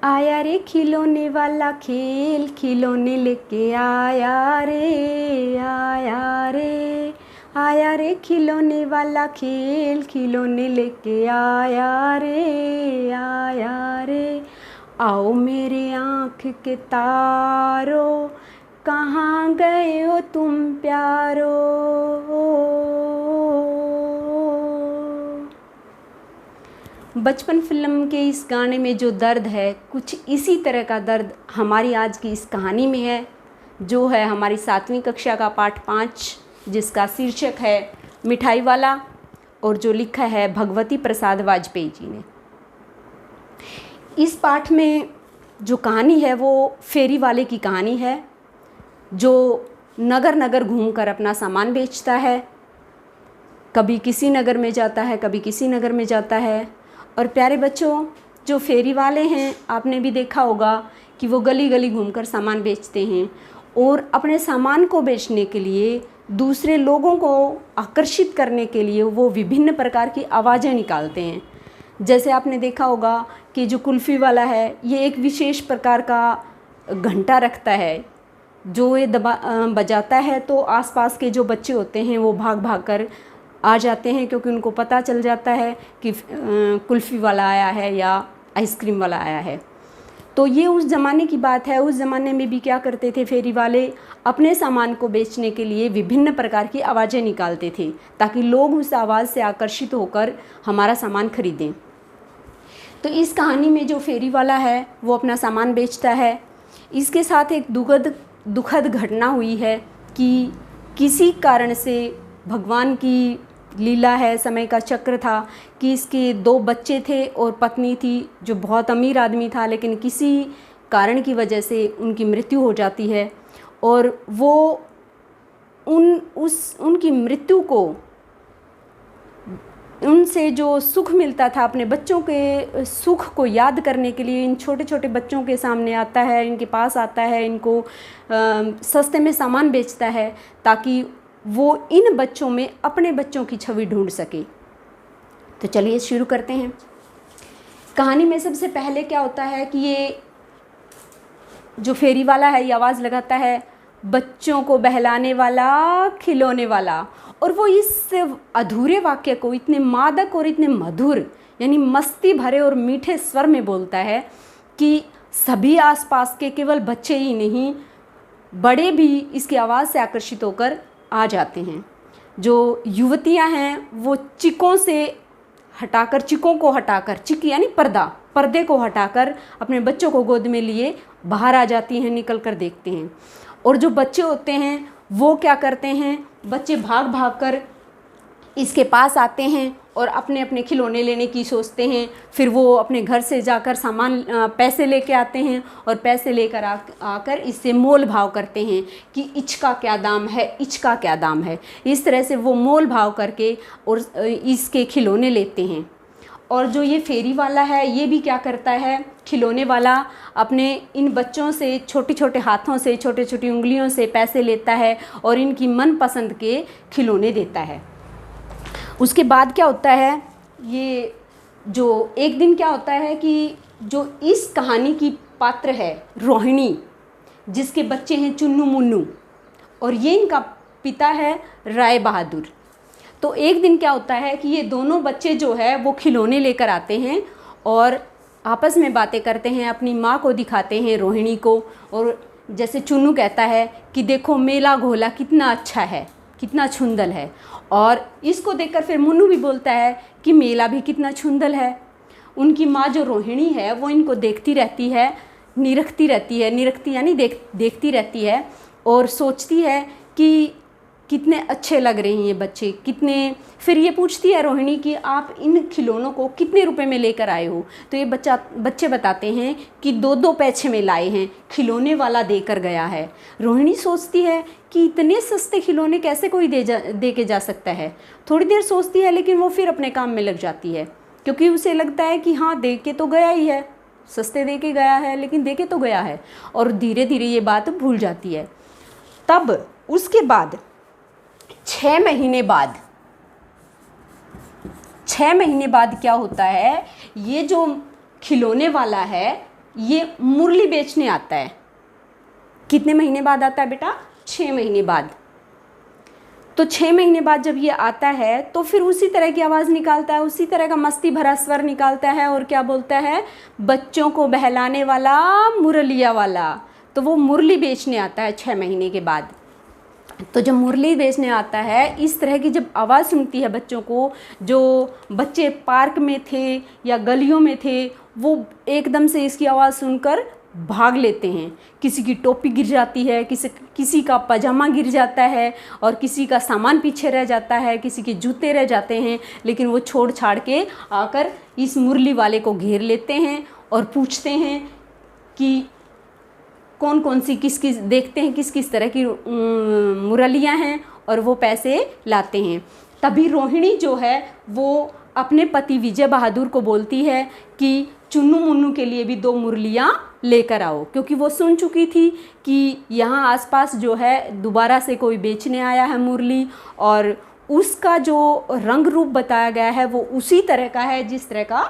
आया रे खिलौने वाला खेल, खिलौने लेके आया रे, आया रे। आया रे खिलौने वाला खेल, खिलौने लेके आया रे, आया रे। आओ मेरे आँख के तारों, कहाँ गए हो तुम प्यारो। बचपन फिल्म के इस गाने में जो दर्द है, कुछ इसी तरह का दर्द हमारी आज की इस कहानी में है, जो है हमारी 7वीं कक्षा का पाठ 5, जिसका शीर्षक है मिठाई वाला, और जो लिखा है भगवती प्रसाद वाजपेयी जी ने। इस पाठ में जो कहानी है वो फेरी वाले की कहानी है, जो नगर नगर घूमकर अपना सामान बेचता है। कभी किसी नगर में जाता है, कभी किसी नगर में जाता है। और प्यारे बच्चों, जो फेरी वाले हैं, आपने भी देखा होगा कि वो गली गली घूमकर सामान बेचते हैं, और अपने सामान को बेचने के लिए, दूसरे लोगों को आकर्षित करने के लिए वो विभिन्न प्रकार की आवाज़ें निकालते हैं। जैसे आपने देखा होगा कि जो कुल्फ़ी वाला है, ये एक विशेष प्रकार का घंटा रखता है, जो ये बजाता है तो आसपास के जो बच्चे होते हैं वो भाग भाग कर आ जाते हैं, क्योंकि उनको पता चल जाता है कि कुल्फ़ी वाला आया है या आइसक्रीम वाला आया है। तो ये उस ज़माने की बात है। उस ज़माने में भी क्या करते थे फेरी वाले, अपने सामान को बेचने के लिए विभिन्न प्रकार की आवाज़ें निकालते थे, ताकि लोग उस आवाज़ से आकर्षित होकर हमारा सामान खरीदें। तो इस कहानी में जो फेरी वाला है वो अपना सामान बेचता है। इसके साथ एक दुखद घटना हुई है कि किसी कारण से, भगवान की लीला है, समय का चक्र था कि इसके 2 बच्चे थे और पत्नी थी, जो बहुत अमीर आदमी था, लेकिन किसी कारण की वजह से उनकी मृत्यु हो जाती है। और वो उनकी मृत्यु को, उनसे जो सुख मिलता था, अपने बच्चों के सुख को याद करने के लिए इन छोटे छोटे बच्चों के सामने आता है, इनके पास आता है, इनको सस्ते में सामान बेचता है, ताकि वो इन बच्चों में अपने बच्चों की छवि ढूंढ सके। तो चलिए शुरू करते हैं। कहानी में सबसे पहले क्या होता है कि ये जो फेरी वाला है, ये आवाज़ लगाता है, बच्चों को बहलाने वाला, खिलौने वाला। और वो इस अधूरे वाक्य को इतने मादक और इतने मधुर, यानी मस्ती भरे और मीठे स्वर में बोलता है कि सभी आसपास के, केवल बच्चे ही नहीं, बड़े भी इसकी आवाज़ से आकर्षित होकर आ जाते हैं। जो युवतियां हैं वो चिकों को हटाकर, चिक यानी पर्दे को हटाकर अपने बच्चों को गोद में लिए बाहर आ जाती हैं, निकल कर देखते हैं। और जो बच्चे होते हैं वो क्या करते हैं, बच्चे भाग भाग कर इसके पास आते हैं और अपने अपने खिलौने लेने की सोचते हैं। फिर वो अपने घर से जाकर पैसे लेके आते हैं, और पैसे लेकर आकर इससे मोल भाव करते हैं कि इचका क्या दाम है, इचका क्या दाम है। इस तरह से वो मोल भाव करके और इसके खिलौने लेते हैं। और जो ये फेरी वाला है, ये भी क्या करता है, खिलौने वाला अपने इन बच्चों से छोटे छोटे हाथों से, छोटी छोटी उंगलियों से पैसे लेता है और इनकी मनपसंद के खिलौने देता है। उसके बाद क्या होता है, ये जो एक दिन क्या होता है कि जो इस कहानी की पात्र है रोहिणी, जिसके बच्चे हैं चुन्नू मुन्नू, और ये इनका पिता है राय बहादुर। तो एक दिन क्या होता है कि ये दोनों बच्चे जो है वो खिलौने लेकर आते हैं और आपस में बातें करते हैं, अपनी माँ को दिखाते हैं, रोहिणी को। और जैसे चुन्नू कहता है कि देखो मेला घोला कितना अच्छा है, कितना छुंदल है। और इसको देखकर फिर मुन्नू भी बोलता है कि मेला भी कितना छुंदल है। उनकी माँ जो रोहिणी है वो इनको देखती रहती है, निरखती रहती है, निरखती यानी देखती रहती है, और सोचती है कि कितने अच्छे लग रहे हैं ये बच्चे, कितने। फिर ये पूछती है रोहिणी कि आप इन खिलौनों को कितने रुपए में लेकर आए हो। तो ये बच्चे बताते हैं कि 2-2 पैसे में लाए हैं, खिलौने वाला देकर गया है। रोहिणी सोचती है कि इतने सस्ते खिलौने कैसे कोई दे के जा सकता है। थोड़ी देर सोचती है, लेकिन वो फिर अपने काम में लग जाती है, क्योंकि उसे लगता है कि हाँ, दे के तो गया ही है, सस्ते दे के गया है, लेकिन दे के तो गया है। और धीरे धीरे ये बात भूल जाती है। तब उसके बाद 6 महीने बाद क्या होता है, ये जो खिलौने वाला है ये मुरली बेचने आता है। कितने महीने बाद आता है बेटा? 6 महीने बाद। तो 6 महीने बाद जब ये आता है तो फिर उसी तरह की आवाज़ निकालता है, उसी तरह का मस्ती भरा स्वर निकालता है और क्या बोलता है? बच्चों को बहलाने वाला मुरलिया वाला। तो वो मुरली बेचने आता है 6 महीने के बाद। तो जब मुरली बेचने आता है, इस तरह की जब आवाज़ सुनती है बच्चों को, जो बच्चे पार्क में थे या गलियों में थे, वो एकदम से इसकी आवाज़ सुनकर भाग लेते हैं। किसी की टोपी गिर जाती है, किसी का पजामा गिर जाता है और किसी का सामान पीछे रह जाता है, किसी के जूते रह जाते हैं, लेकिन वो छोड़ छाड़ के आकर इस मुरली वाले को घेर लेते हैं और पूछते हैं कि कौन कौन सी देखते हैं किस किस तरह की मुरलियाँ हैं और वो पैसे लाते हैं। तभी रोहिणी जो है वो अपने पति विजय बहादुर को बोलती है कि चुन्नू मुन्नू के लिए भी 2 मुरलियाँ लेकर आओ, क्योंकि वो सुन चुकी थी कि यहाँ आसपास जो है दोबारा से कोई बेचने आया है मुरली, और उसका जो रंग रूप बताया गया है वो उसी तरह का है जिस तरह का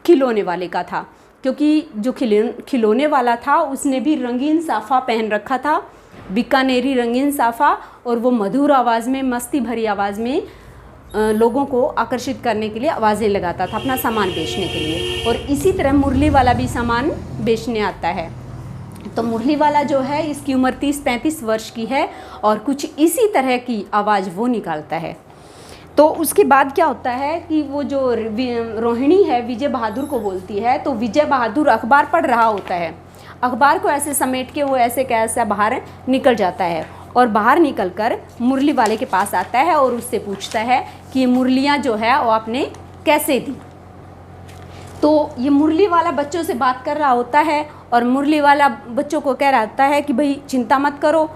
खिलौने वाले का था, क्योंकि जो खिलौने वाला था उसने भी रंगीन साफ़ा पहन रखा था, बीकानेरी रंगीन साफ़ा, और वो मधुर आवाज़ में, मस्ती भरी आवाज़ में लोगों को आकर्षित करने के लिए आवाज़ें लगाता था अपना सामान बेचने के लिए। और इसी तरह मुरली वाला भी सामान बेचने आता है। तो मुरली वाला जो है इसकी उम्र 30-35 वर्ष की है और कुछ इसी तरह की आवाज़ वो निकालता है। तो उसके बाद क्या होता है कि वो जो रोहिणी है विजय बहादुर को बोलती है, तो विजय बहादुर अखबार पढ़ रहा होता है। अखबार को ऐसे समेट के वो ऐसे कैसे बाहर निकल जाता है और बाहर निकलकर मुरली वाले के पास आता है और उससे पूछता है कि ये मुरलियाँ जो है वो आपने कैसे दी। तो ये मुरली वाला बच्चों से बात कर रहा होता है और मुरली वाला बच्चों को कह रहा होता है कि भाई चिंता मत करो।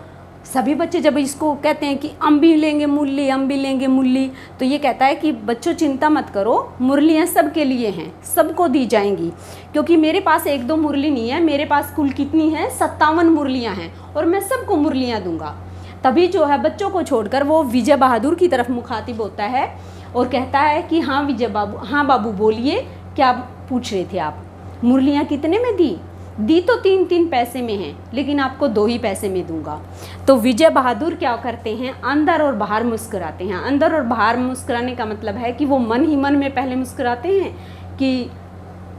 सभी बच्चे जब इसको कहते हैं कि हम भी लेंगे मुरली, हम भी लेंगे मुरली, तो ये कहता है कि बच्चों चिंता मत करो, मुरलियाँ सब के लिए हैं, सबको दी जाएंगी, क्योंकि मेरे पास 1-2 मुरली नहीं है, मेरे पास कुल कितनी है 57 मुरलियाँ हैं और मैं सबको मुरलियाँ दूंगा। तभी जो है बच्चों को छोड़कर वो विजय बहादुर की तरफ मुखातिब होता है और कहता है कि हाँ विजय बाबू, हाँ बाबू बोलिए, क्या पूछ रहे थे आप? मुरलियाँ कितने में दी? दी तो 3-3 पैसे में हैं, लेकिन आपको 2 ही पैसे में दूंगा। तो विजय बहादुर क्या करते हैं, अंदर और बाहर मुस्कुराते हैं। अंदर और बाहर मुस्कुराने का मतलब है कि वो मन ही मन में पहले मुस्कुराते हैं कि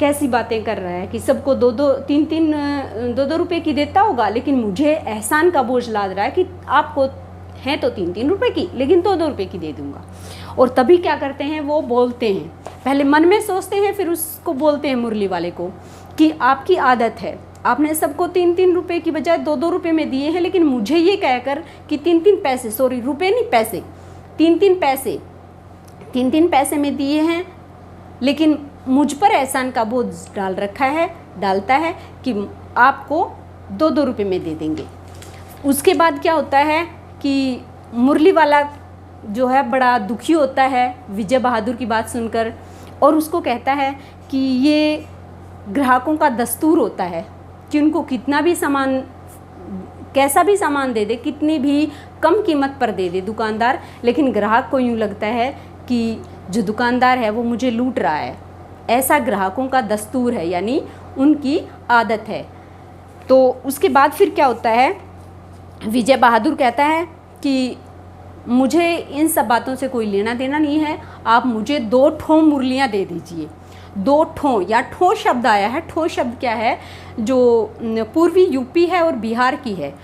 कैसी बातें कर रहा है, कि सबको 2-2 रुपए की देता होगा, लेकिन मुझे एहसान का बोझ लाद रहा है कि आपको हैं तो 3-3 रुपए की, लेकिन 2-2 रुपए की दे दूंगा। और तभी क्या करते हैं, वो बोलते हैं, पहले मन में सोचते हैं फिर उसको बोलते हैं मुरली वाले को कि आपकी आदत है, आपने सबको 3-3 रुपए की बजाय 2-2 रुपए में दिए हैं, लेकिन मुझे ये कहकर कि 3-3 पैसे, सॉरी रुपए नहीं पैसे, 3-3 पैसे में दिए हैं, लेकिन मुझ पर एहसान का बोझ डालता है कि आपको 2-2 रुपए में दे देंगे। उसके बाद क्या होता है कि मुरली वाला जो है बड़ा दुखी होता है विजय बहादुर की बात सुनकर और उसको कहता है कि ये ग्राहकों का दस्तूर होता है कि उनको कितना भी सामान, कैसा भी सामान दे दे, कितनी भी कम कीमत पर दे दे दुकानदार, लेकिन ग्राहक को यूँ लगता है कि जो दुकानदार है वो मुझे लूट रहा है। ऐसा ग्राहकों का दस्तूर है, यानी उनकी आदत है। तो उसके बाद फिर क्या होता है, विजय बहादुर कहता है कि मुझे इन सब बातों से कोई लेना देना नहीं है, आप मुझे 2 ठो मुरलियाँ दे दीजिए। 2 ठो या ठो शब्द आया है। ठो शब्द क्या है, जो पूर्वी यूपी है और बिहार की है,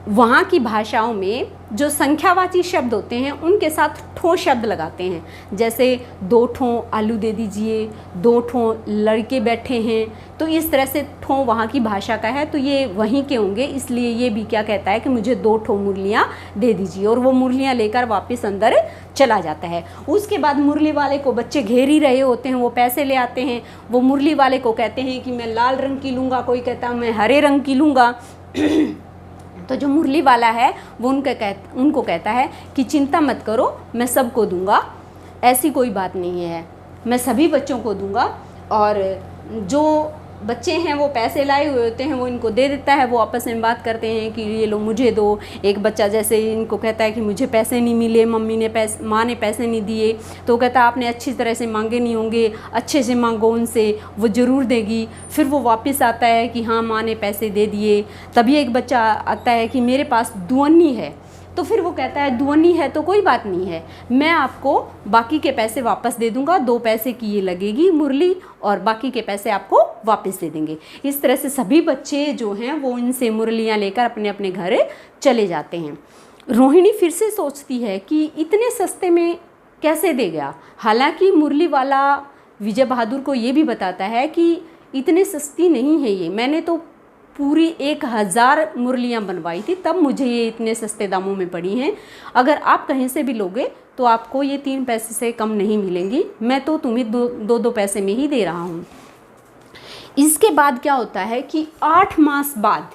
वहाँ की भाषाओं में जो संख्यावाची शब्द होते हैं उनके साथ ठो शब्द लगाते हैं। जैसे 2 ठो आलू दे दीजिए, 2 ठो लड़के बैठे हैं, तो इस तरह से ठो वहाँ की भाषा का है, तो ये वहीं के होंगे, इसलिए ये भी क्या कहता है कि मुझे 2 ठो मुरलियाँ दे दीजिए, और वो मुरलियाँ लेकर वापस अंदर चला जाता है। उसके बाद मुरली वाले को बच्चे घेर ही रहे होते हैं, वो पैसे ले आते हैं, वो मुरली वाले को कहते हैं कि मैं लाल रंग की लूँगा, कोई कहता है मैं हरे रंग की लूँगा। तो जो मुरली वाला है वो उनको कहता है कि चिंता मत करो, मैं सबको दूंगा, ऐसी कोई बात नहीं है, मैं सभी बच्चों को दूंगा, और जो बच्चे हैं वो पैसे लाए हुए होते हैं, वो इनको दे देता है। वो आपस में बात करते हैं कि ये लो मुझे दो। एक बच्चा जैसे इनको कहता है कि मुझे पैसे नहीं मिले, माँ ने पैसे नहीं दिए, तो कहता है आपने अच्छी तरह से मांगे नहीं होंगे, अच्छे से मांगो उनसे, वो ज़रूर देगी। फिर वो वापस आता है कि हाँ माँ ने पैसे दे दिए। तभी एक बच्चा आता है कि मेरे पास दुअन्नी है, तो फिर वो कहता है दुअन्नी है तो कोई बात नहीं है, मैं आपको बाकी के पैसे वापस दे दूंगा, 2 पैसे की ये लगेगी मुरली और बाकी के पैसे आपको वापस दे देंगे। इस तरह से सभी बच्चे जो हैं वो इनसे मुरलियाँ लेकर अपने अपने घर चले जाते हैं। रोहिणी फिर से सोचती है कि इतने सस्ते में कैसे दे गया। हालांकि मुरली वाला विजय बहादुर को ये भी बताता है कि इतने सस्ती नहीं है ये, मैंने तो पूरी 1000 मुरलियाँ बनवाई थी, तब मुझे ये इतने सस्ते दामों में पड़ी हैं। अगर आप कहीं से भी लोगे तो आपको ये 3 पैसे से कम नहीं मिलेंगी, मैं तो तुम्हें 2 पैसे में ही दे रहा हूँ। इसके बाद क्या होता है कि 8 मास बाद,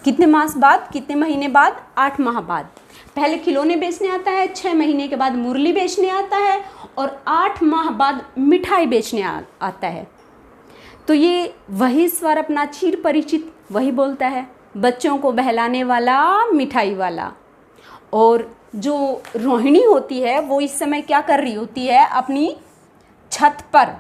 कितने मास बाद, कितने महीने बाद, 8 माह बाद पहले खिलौने बेचने आता है, 6 महीने के बाद मुरली बेचने आता है और 8 माह बाद मिठाई बेचने आता है। तो ये वही स्वर अपना चिर परिचित वही बोलता है, बच्चों को बहलाने वाला मिठाई वाला। और जो रोहिणी होती है वो इस समय क्या कर रही होती है, अपनी छत पर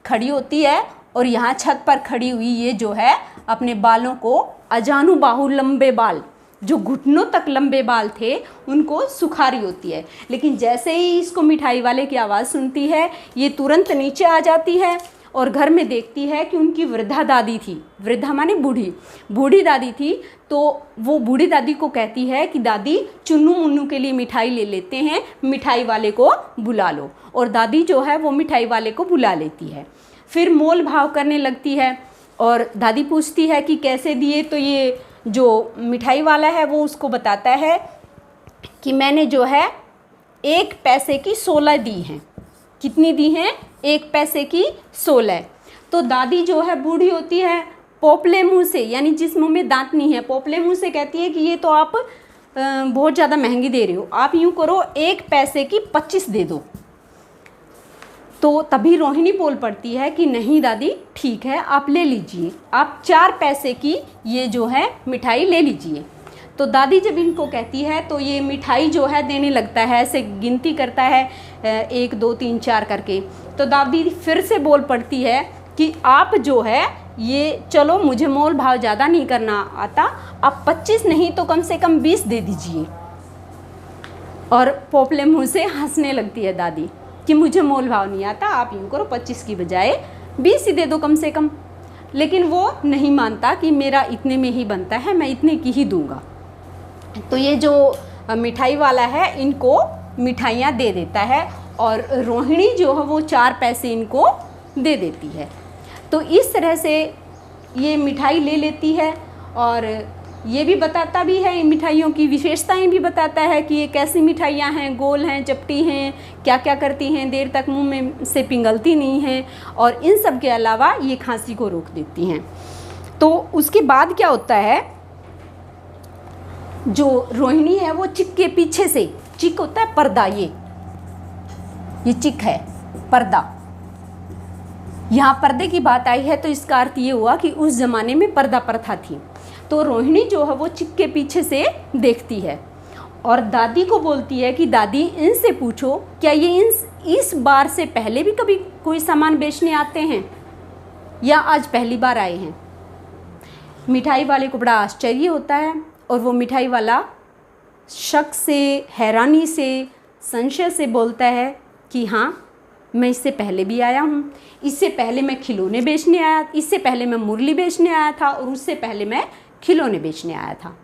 खड़ी होती है और यहाँ छत पर खड़ी हुई ये जो है अपने बालों को, अजानू बाहु लंबे बाल, जो घुटनों तक लंबे बाल थे, उनको सुखा रही होती है। लेकिन जैसे ही इसको मिठाई वाले की आवाज़ सुनती है ये तुरंत नीचे आ जाती है और घर में देखती है कि उनकी वृद्धा दादी थी, वृद्धा माने बूढ़ी दादी थी। तो वो बूढ़ी दादी को कहती है कि दादी चुन्नू मुन्नू के लिए मिठाई ले लेते हैं, मिठाई वाले को बुला लो। और दादी जो है वो मिठाई वाले को बुला लेती है, फिर मोल भाव करने लगती है और दादी पूछती है कि कैसे दिए। तो ये जो मिठाई वाला है वो उसको बताता है कि मैंने जो है 1 पैसे की 16 दी हैं। कितनी दी हैं? 1 पैसे की 16। तो दादी जो है बूढ़ी होती है, पोपले मुंह से, यानी जिस मुंह में दांत नहीं है, पोपले मुंह से कहती है कि ये तो आप बहुत ज़्यादा महंगी दे रहे हो, आप यूँ करो 1 पैसे की 25 दे दो। तो तभी रोहिणी बोल पड़ती है कि नहीं दादी ठीक है, आप ले लीजिए, आप 4 पैसे की ये जो है मिठाई ले लीजिए। तो दादी जब इनको कहती है तो ये मिठाई जो है देने लगता है, ऐसे गिनती करता है 1 2 3 4 करके। तो दादी फिर से बोल पड़ती है कि आप जो है ये, चलो मुझे मोल भाव ज़्यादा नहीं करना आता, आप 25 नहीं तो कम से कम 20 दे दीजिए। और पोपले मुँह से हंसने लगती है दादी कि मुझे मोल भाव नहीं आता, आप यूँ करो 25 की बजाय 20 ही दे दो कम से कम। लेकिन वो नहीं मानता कि मेरा इतने में ही बनता है, मैं इतने की ही दूंगा। तो ये जो मिठाई वाला है इनको मिठाइयाँ दे देता है और रोहिणी जो है वो 4 पैसे इनको दे देती है। तो इस तरह से ये मिठाई ले लेती है और ये भी बताता भी है, इन मिठाइयों की विशेषताएं भी बताता है कि ये कैसी मिठाइयाँ हैं, गोल हैं, चपटी हैं, क्या क्या करती हैं, देर तक मुंह में से पिघलती नहीं हैं और इन सब के अलावा ये खांसी को रोक देती हैं। तो उसके बाद क्या होता है, जो रोहिणी है वो चिक के पीछे से, चिक होता है पर्दा, ये चिक है पर्दा। यहाँ पर्दे की बात आई है तो इसका अर्थ ये हुआ कि उस ज़माने में पर्दा प्रथा थी। तो रोहिणी जो है वो चिक के पीछे से देखती है और दादी को बोलती है कि दादी इनसे पूछो क्या ये इस बार से पहले भी कभी कोई सामान बेचने आते हैं या आज पहली बार आए हैं। मिठाई वाले को बड़ा आश्चर्य होता है और वो मिठाई वाला शक से, हैरानी से, संशय से बोलता है कि हाँ मैं इससे पहले भी आया हूँ, इससे पहले मैं खिलौने बेचने आया, इससे पहले मैं मुरली बेचने आया था और उससे पहले मैं खिलौने बेचने आया था।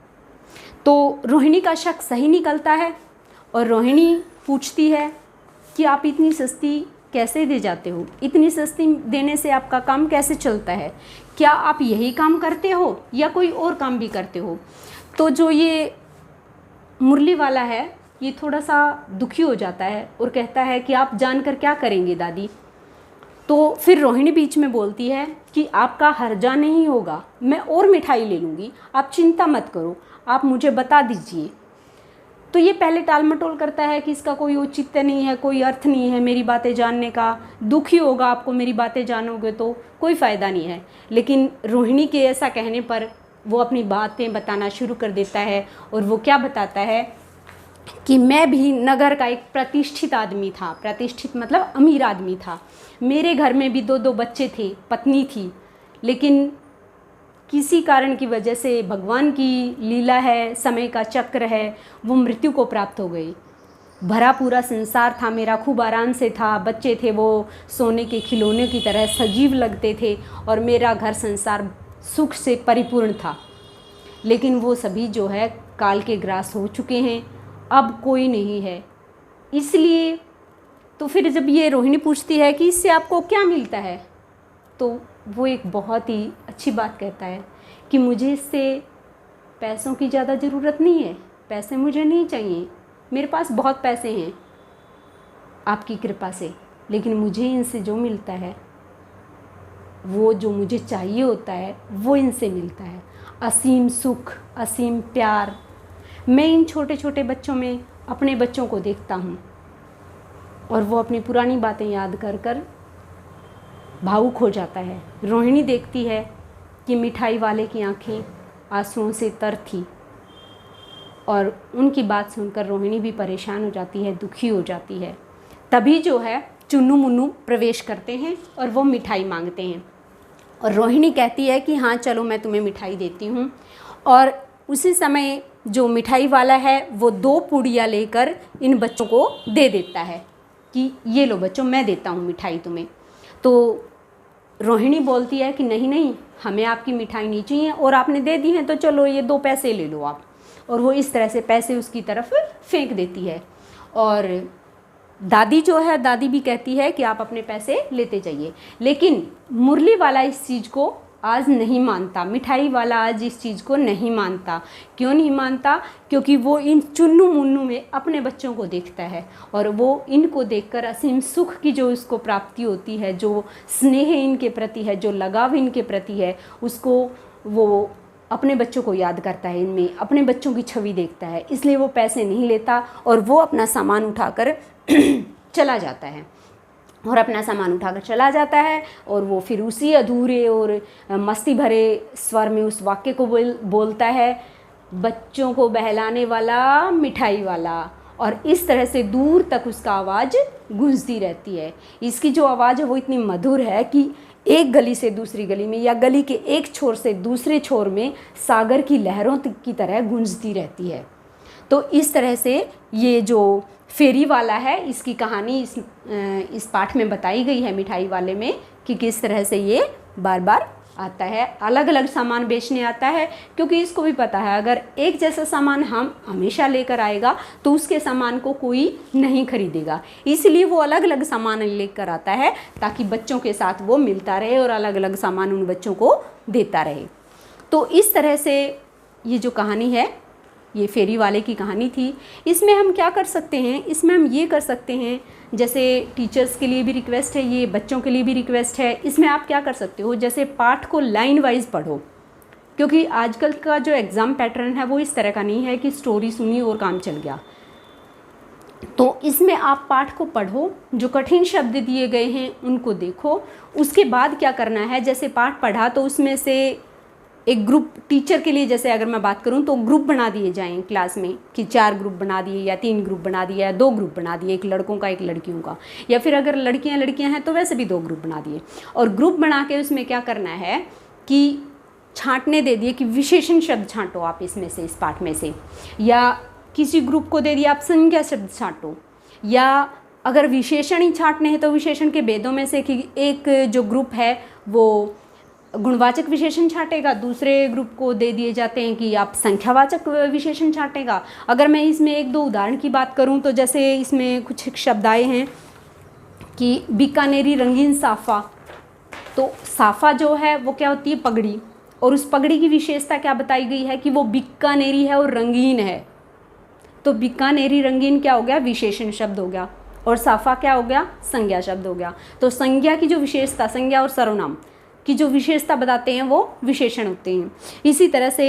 तो रोहिणी का शक सही निकलता है और रोहिणी पूछती है कि आप इतनी सस्ती कैसे दे जाते हो, इतनी सस्ती देने से आपका काम कैसे चलता है, क्या आप यही काम करते हो या कोई और काम भी करते हो। तो जो ये मुरली वाला है ये थोड़ा सा दुखी हो जाता है और कहता है कि आप जानकर क्या करेंगे दादी। तो फिर रोहिणी बीच में बोलती है कि आपका हर्जा नहीं होगा, मैं और मिठाई ले लूँगी, आप चिंता मत करो, आप मुझे बता दीजिए। तो ये पहले टाल मटोल करता है कि इसका कोई औचित्य नहीं है, कोई अर्थ नहीं है मेरी बातें जानने का, दुखी होगा आपको मेरी बातें जानोगे तो कोई फ़ायदा नहीं है। लेकिन रोहिणी के ऐसा कहने पर वो अपनी बातें बताना शुरू कर देता है, और वो क्या बताता है कि मैं भी नगर का एक प्रतिष्ठित आदमी था। प्रतिष्ठित मतलब अमीर आदमी था। मेरे घर में भी 2-2 बच्चे थे, पत्नी थी, लेकिन किसी कारण की वजह से, भगवान की लीला है, समय का चक्र है, वो मृत्यु को प्राप्त हो गई। भरा पूरा संसार था मेरा, खूब आराम से था, बच्चे थे वो सोने के खिलौने की तरह सजीव लगते थे, और मेरा घर संसार सुख से परिपूर्ण था। लेकिन वो सभी जो है काल के ग्रास हो चुके हैं, अब कोई नहीं है। इसलिए तो फिर जब ये रोहिणी पूछती है कि इससे आपको क्या मिलता है, तो वो एक बहुत ही अच्छी बात कहता है कि मुझे इससे पैसों की ज़्यादा ज़रूरत नहीं है, पैसे मुझे नहीं चाहिए, मेरे पास बहुत पैसे हैं आपकी कृपा से, लेकिन मुझे इनसे जो मिलता है, वो जो मुझे चाहिए होता है वो इनसे मिलता है। असीम सुख, असीम प्यार। मैं इन छोटे छोटे बच्चों में अपने बच्चों को देखता हूँ, और वो अपनी पुरानी बातें याद कर कर भावुक हो जाता है। रोहिणी देखती है कि मिठाई वाले की आंखें आंसुओं से तर थी, और उनकी बात सुनकर रोहिणी भी परेशान हो जाती है, दुखी हो जाती है। तभी जो है चुन्नू मुन्नू प्रवेश करते हैं और वो मिठाई मांगते हैं, और रोहिणी कहती है कि हाँ चलो मैं तुम्हें मिठाई देती हूँ। और उसी समय जो मिठाई वाला है वो 2 पूड़ियाँ लेकर इन बच्चों को दे देता है कि ये लो बच्चों, मैं देता हूँ मिठाई तुम्हें। तो रोहिणी बोलती है कि नहीं नहीं, हमें आपकी मिठाई नहीं चाहिए, और आपने दे दी हैं तो चलो ये 2 पैसे ले लो आप। और वो इस तरह से पैसे उसकी तरफ फेंक देती है। और दादी जो है, दादी भी कहती है कि आप अपने पैसे लेते जाइए। लेकिन मुरली वाला इस चीज़ को आज नहीं मानता, मिठाई वाला आज इस चीज़ को नहीं मानता। क्यों नहीं मानता? क्योंकि वो इन चुन्नू मुन्नू में अपने बच्चों को देखता है, और वो इनको देखकर असीम सुख की जो उसको प्राप्ति होती है, जो स्नेह इनके प्रति है, जो लगाव इनके प्रति है, उसको वो अपने बच्चों को याद करता है, इनमें अपने बच्चों की छवि देखता है। इसलिए वो पैसे नहीं लेता, और वो अपना सामान उठाकर चला जाता है, और अपना सामान उठाकर चला जाता है। और वो फिर उसी अधूरे और मस्ती भरे स्वर में उस वाक्य को बोलता है, बच्चों को बहलाने वाला मिठाई वाला। और इस तरह से दूर तक उसका आवाज़ गूंजती रहती है। इसकी जो आवाज़ है वो इतनी मधुर है कि एक गली से दूसरी गली में, या गली के एक छोर से दूसरे छोर में सागर की लहरों की तरह गूंजती रहती है। तो इस तरह से ये जो फेरी वाला है, इसकी कहानी इस पाठ में बताई गई है मिठाई वाले में, कि किस तरह से ये बार बार आता है, अलग अलग सामान बेचने आता है। क्योंकि इसको भी पता है अगर एक जैसा सामान हम हमेशा लेकर आएगा तो उसके सामान को कोई नहीं खरीदेगा, इसलिए वो अलग अलग सामान लेकर आता है ताकि बच्चों के साथ वो मिलता रहे और अलग अलग सामान उन बच्चों को देता रहे। तो इस तरह से ये जो कहानी है, ये फेरी वाले की कहानी थी। इसमें हम क्या कर सकते हैं? इसमें हम ये कर सकते हैं, जैसे टीचर्स के लिए भी रिक्वेस्ट है, ये बच्चों के लिए भी रिक्वेस्ट है। इसमें आप क्या कर सकते हो, जैसे पाठ को लाइन वाइज पढ़ो, क्योंकि आजकल का जो एग्ज़ाम पैटर्न है वो इस तरह का नहीं है कि स्टोरी सुनी और काम चल गया। तो इसमें आप पाठ को पढ़ो, जो कठिन शब्द दिए गए हैं उनको देखो, उसके बाद क्या करना है, जैसे पाठ पढ़ा तो उसमें से एक ग्रुप, टीचर के लिए जैसे अगर मैं बात करूं तो ग्रुप बना दिए जाएं क्लास में, कि 4 ग्रुप बना दिए या 3 ग्रुप बना दिए या 2 ग्रुप बना दिए, एक लड़कों का एक लड़कियों का, या फिर अगर लड़कियां हैं तो वैसे भी 2 ग्रुप बना दिए। और ग्रुप बना के उसमें क्या करना है कि छांटने दे दिए कि विशेषण शब्द छांटो आप इसमें से, इस पाठ में से, या किसी ग्रुप को दे दिया आप संज्ञा शब्द छांटो, या अगर विशेषण ही छांटने हैं तो विशेषण के भेदों में से कि एक जो ग्रुप है वो गुणवाचक विशेषण छांटेगा, दूसरे ग्रुप को दे दिए जाते हैं कि आप संख्यावाचक विशेषण छांटेगा। अगर मैं इसमें 1-2 उदाहरण की बात करूं तो जैसे इसमें कुछ शब्द आए हैं कि बीकानेरी रंगीन साफ़ा, तो साफ़ा जो है वो क्या होती है, पगड़ी, और उस पगड़ी की विशेषता क्या बताई गई है कि वो बीकानेरी है और रंगीन है। तो बीकानेरी रंगीन क्या हो गया, विशेषण शब्द हो गया, और साफ़ा क्या हो गया, संज्ञा शब्द हो गया। तो संज्ञा की जो विशेषता, संज्ञा और सर्वनाम की जो विशेषता बताते हैं वो विशेषण होते हैं। इसी तरह से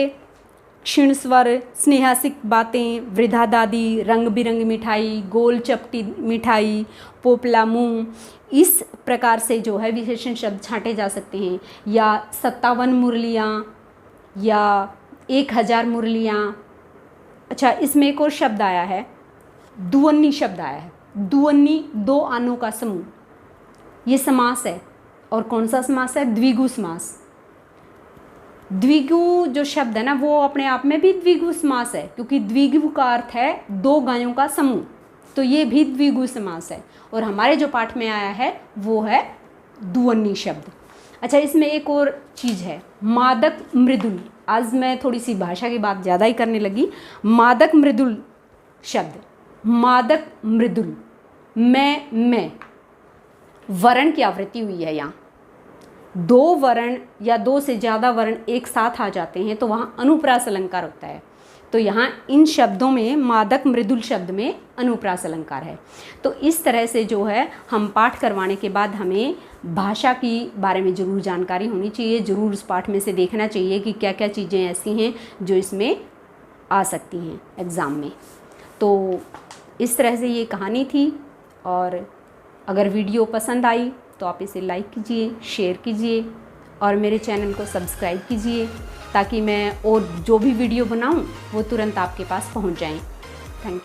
क्षीण स्वर, स्नेहासिक बातें, वृद्धा दादी, रंग बिरंगी मिठाई, गोल चपटी मिठाई, पोपला मुंह, इस प्रकार से जो है विशेषण शब्द छांटे जा सकते हैं। या 57 मुरलियाँ या 1000 मुरलियाँ। अच्छा, इसमें एक और शब्द आया है, दुअन्नी शब्द आया है। दुअन्नी, दो आनों का समूह, ये समास है। और कौन सा समास है? द्विगु समास। द्विगु जो शब्द है ना, वो अपने आप में भी द्विगु समास है, क्योंकि द्विगु का अर्थ है दो गायों का समूह, तो ये भी द्विगु समास है। और हमारे जो पाठ में आया है वो है दुअन्नी शब्द। अच्छा, इसमें एक और चीज़ है, मादक मृदुल। आज मैं थोड़ी सी भाषा की बात ज़्यादा ही करने लगी। मादक मृदुल शब्द, मादक मृदुल, मैं वर्ण की आवृत्ति हुई है। यहाँ दो वर्ण या दो से ज़्यादा वर्ण एक साथ आ जाते हैं तो वहाँ अनुप्रास अलंकार होता है। तो यहाँ इन शब्दों में, मादक मृदुल शब्द में अनुप्रास अलंकार है। तो इस तरह से जो है हम पाठ करवाने के बाद हमें भाषा की बारे में ज़रूर जानकारी होनी चाहिए। ज़रूर उस पाठ में से देखना चाहिए कि क्या क्या चीज़ें ऐसी हैं जो इसमें आ सकती हैं एग्ज़ाम में। तो इस तरह से ये कहानी थी। और अगर वीडियो पसंद आई तो आप इसे लाइक कीजिए, शेयर कीजिए और मेरे चैनल को सब्सक्राइब कीजिए, ताकि मैं और जो भी वीडियो बनाऊं वो तुरंत आपके पास पहुंच जाएं। Thank you.